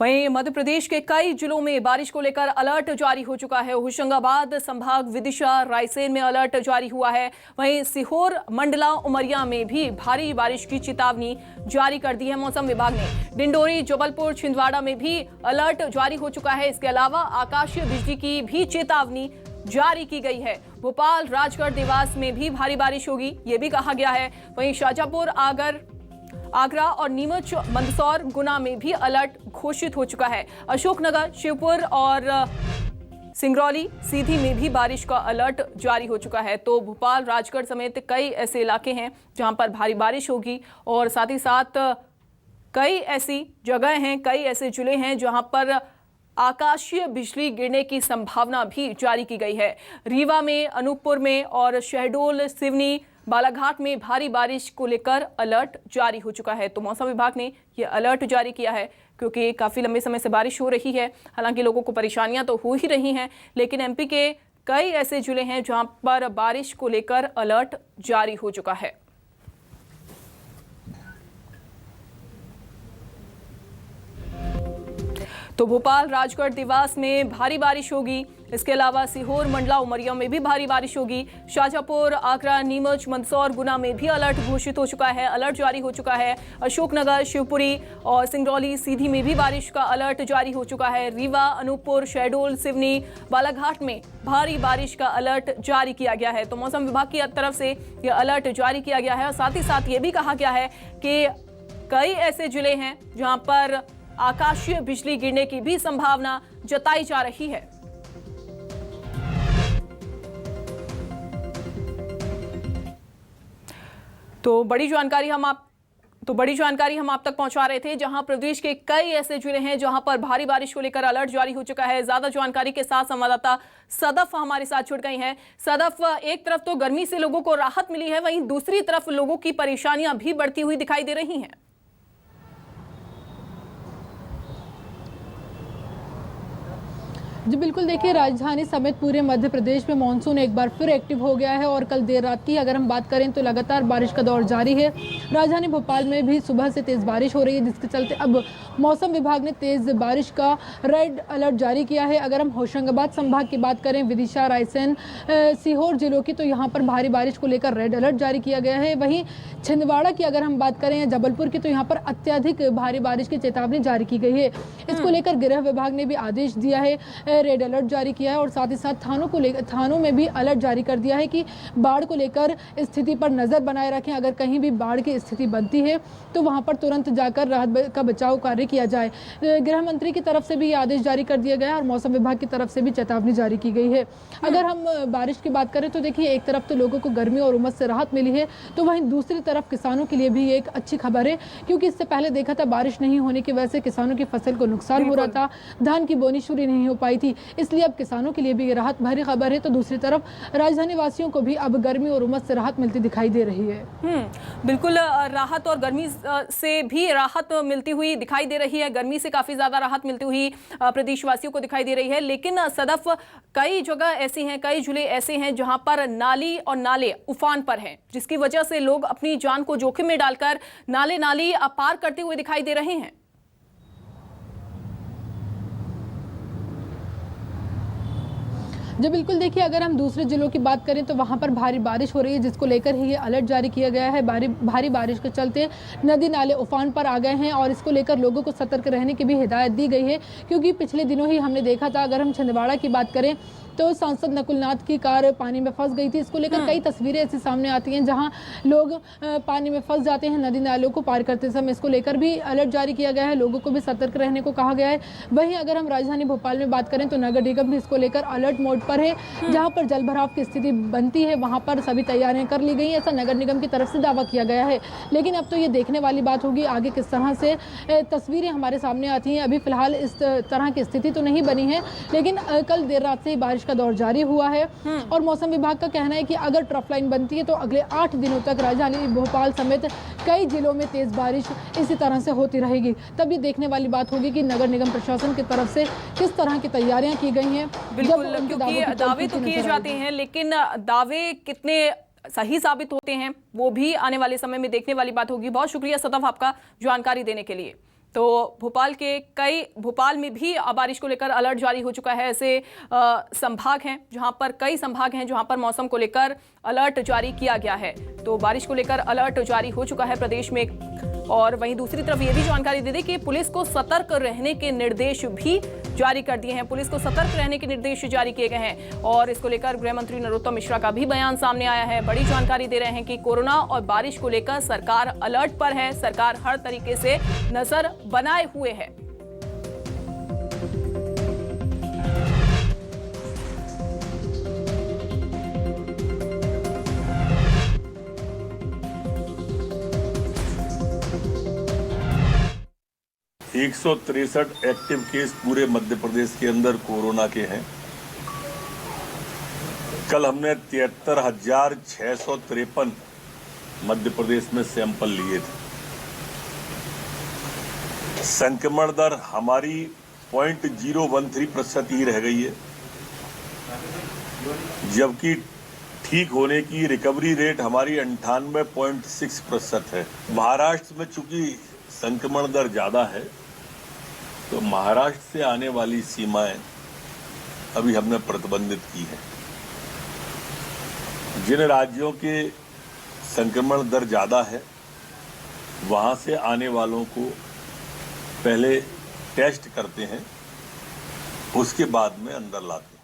वहीं मध्य प्रदेश के कई जिलों में बारिश को लेकर अलर्ट जारी हो चुका है। होशंगाबाद संभाग, विदिशा, रायसेन में अलर्ट जारी हुआ है। वहीं सीहोर, मंडला, उमरिया में भी भारी बारिश की चेतावनी जारी कर दी है मौसम विभाग ने। डिंडोरी, जबलपुर, छिंदवाड़ा में भी अलर्ट जारी हो चुका है। इसके अलावा आकाशीय बिजली की भी चेतावनी जारी की गई है। भोपाल, राजगढ़, देवास में भी भारी बारिश होगी, ये भी कहा गया है। वहीं शाजापुर, आगरा और नीमच, मंदसौर, गुना में भी अलर्ट घोषित हो चुका है। अशोकनगर, शिवपुर और सिंगरौली, सीधी में भी बारिश का अलर्ट जारी हो चुका है। तो भोपाल, राजगढ़ समेत कई ऐसे इलाके हैं जहां पर भारी बारिश होगी और साथ ही साथ कई ऐसी जगह हैं, कई ऐसे जिले हैं जहां पर आकाशीय बिजली गिरने की संभावना भी जारी की गई है। रीवा में, अनूपपुर में और शहडोल, सिवनी, बालाघाट में भारी बारिश को लेकर अलर्ट जारी हो चुका है। तो मौसम विभाग ने यह अलर्ट जारी किया है क्योंकि काफी लंबे समय से बारिश हो रही है। हालांकि लोगों को परेशानियां तो हो ही रही हैं, लेकिन एमपी के कई ऐसे जिले हैं जहां पर बारिश को लेकर अलर्ट जारी हो चुका है। तो भोपाल, राजगढ़, देवास में भारी बारिश होगी। इसके अलावा सीहोर, मंडला, उमरिया में भी भारी बारिश होगी। शाजापुर, आगरा, नीमच, मंदसौर, गुना में भी अलर्ट घोषित हो चुका है, अलर्ट जारी हो चुका है। अशोकनगर, शिवपुरी और सिंगरौली, सीधी में भी बारिश का अलर्ट जारी हो चुका है। रीवा, अनूपपुर, शहडोल, सिवनी, बालाघाट में भारी बारिश का अलर्ट जारी किया गया है। तो मौसम विभाग की तरफ से यह अलर्ट जारी किया गया है और साथ ही साथ ये भी कहा गया है कि कई ऐसे जिले हैं जहां पर आकाशीय बिजली गिरने की भी संभावना जताई जा रही है। तो बड़ी जानकारी हम आप तक पहुंचा रहे थे, जहां प्रदेश के कई ऐसे जिले हैं जहां पर भारी बारिश को लेकर अलर्ट जारी हो चुका है। ज्यादा जानकारी के साथ संवाददाता सदफ हमारे साथ जुड़ गई हैं। सदफ, एक तरफ तो गर्मी से लोगों को राहत मिली है, वहीं दूसरी तरफ लोगों की परेशानियां भी बढ़ती हुई दिखाई दे रही हैं। जी बिल्कुल, देखिए राजधानी समेत पूरे मध्य प्रदेश में मानसून एक बार फिर एक्टिव हो गया है और कल देर रात की अगर हम बात करें तो लगातार बारिश का दौर जारी है। राजधानी भोपाल में भी सुबह से तेज़ बारिश हो रही है, जिसके चलते अब मौसम विभाग ने तेज़ बारिश का रेड अलर्ट जारी किया है। अगर हम होशंगाबाद संभाग की बात करें, विदिशा, रायसेन, सीहोर जिलों की, तो यहाँ पर भारी बारिश को लेकर रेड अलर्ट जारी किया गया है। वहीं छिंदवाड़ा की अगर हम बात करें या जबलपुर की, तो यहाँ पर अत्यधिक भारी बारिश की चेतावनी जारी की गई है। इसको लेकर गृह विभाग ने भी आदेश दिया है, रेड अलर्ट जारी किया है और साथ ही साथ थानों में भी अलर्ट जारी कर दिया है कि बाढ़ को लेकर स्थिति पर नजर बनाए रखें। अगर कहीं भी बाढ़ की स्थिति बनती है तो वहां पर तुरंत जाकर राहत का बचाव कार्य किया जाए। गृह मंत्री की तरफ से भी ये आदेश जारी कर दिया गया है और मौसम विभाग की तरफ से भी चेतावनी जारी की गई है। अगर हम बारिश की बात करें तो देखिए, एक तरफ तो लोगों को गर्मी और उमस से राहत मिली है, तो वहीं दूसरी तरफ किसानों के लिए भी एक अच्छी खबर है, क्योंकि इससे पहले देखा था बारिश नहीं होने की वजह से किसानों की फसल को नुकसान हो रहा था, धान की बोनी शुरू नहीं हो पाई थी, इसलिए अब किसानों के लिए भी ये राहत भरी खबर है। तो दूसरी तरफ राजधानी वासियों को भी अब गर्मी और उमस से राहत मिलती दिखाई दे रही है। बिल्कुल, राहत और गर्मी से भी राहत मिलती हुई दिखाई दे रही है। गर्मी से काफी ज्यादा राहत मिलती हुई प्रदेशवासियों को दिखाई दे रही है। लेकिन सदफ, कई जगह ऐसी हैं, कई जिले ऐसे हैं जहां पर नाली और नाले उफान पर हैं, जिसकी वजह से लोग अपनी जान को जोखिम में डालकर नाली पार करते हुए दिखाई दे रहे हैं। जी बिल्कुल, देखिए अगर हम दूसरे जिलों की बात करें तो वहाँ पर भारी बारिश हो रही है, जिसको लेकर ही ये अलर्ट जारी किया गया है। भारी बारिश के चलते नदी नाले उफान पर आ गए हैं और इसको लेकर लोगों को सतर्क रहने की भी हिदायत दी गई है, क्योंकि पिछले दिनों ही हमने देखा था, अगर हम छिंदवाड़ा की बात करें तो सांसद नकुलनाथ की कार पानी में फंस गई थी। इसको लेकर कई तस्वीरें ऐसी सामने आती हैं जहां लोग पानी में फंस जाते हैं नदी नालों को पार करते समय। इसको लेकर भी अलर्ट जारी किया गया है, लोगों को भी सतर्क रहने को कहा गया है। वहीं अगर हम राजधानी भोपाल में बात करें तो नगर निगम भी इसको लेकर अलर्ट मोड पर है। जहां पर जल भराव की स्थिति बनती है वहां पर सभी तैयारियां कर ली गई, ऐसा नगर निगम की तरफ से दावा किया गया है। लेकिन अब तो ये देखने वाली बात होगी आगे किस तरह से तस्वीरें हमारे सामने आती हैं। अभी फिलहाल इस तरह की स्थिति तो नहीं बनी है, लेकिन कल देर रात से ही बारिश का दौर जारी हुआ है और मौसम विभाग का कहना है कि अगर ट्रफ लाइन बनती है तो अगले 8 दिनों तक राजधानी भोपाल समेत कई जिलों में तेज बारिश इसी तरह से होती रहेगी। तब ये देखने वाली बात होगी कि नगर निगम प्रशासन की तरफ से किस तरह की तैयारियां की गई हैं। बिल्कुल, क्योंकि दावे तो किए जाते हैं, लेकिन दावे कितने सही साबित होते हैं वो भी आने वाले समय में देखने वाली बात होगी। बहुत शुक्रिया सदफ आपका जानकारी देने के लिए। तो भोपाल में भी बारिश को लेकर अलर्ट जारी हो चुका है। ऐसे संभाग हैं कई संभाग हैं जहां पर मौसम को लेकर अलर्ट जारी किया गया है। तो बारिश को लेकर अलर्ट जारी हो चुका है प्रदेश में। और वहीं दूसरी तरफ ये भी जानकारी दे दें कि पुलिस को सतर्क रहने के निर्देश भी जारी कर दिए हैं। पुलिस को सतर्क रहने के निर्देश जारी किए गए हैं और इसको लेकर गृह मंत्री नरोत्तम मिश्रा का भी बयान सामने आया है। बड़ी जानकारी दे रहे हैं कि कोरोना और बारिश को लेकर सरकार अलर्ट पर है। सरकार हर तरीके से नजर बनाए हुए है। एक 163 एक्टिव केस पूरे मध्य प्रदेश के अंदर कोरोना के हैं। कल हमने 73,653 मध्य प्रदेश में सैंपल लिए थे। संक्रमण दर हमारी 0.013% ही रह गई है, जबकि ठीक होने की रिकवरी रेट हमारी 98.6% है। महाराष्ट्र में चूंकि संक्रमण दर ज्यादा है, तो महाराष्ट्र से आने वाली सीमाएं अभी हमने प्रतिबंधित की है। जिन राज्यों के संक्रमण दर ज्यादा है, वहां से आने वालों को पहले टेस्ट करते हैं, उसके बाद में अंदर लाते हैं।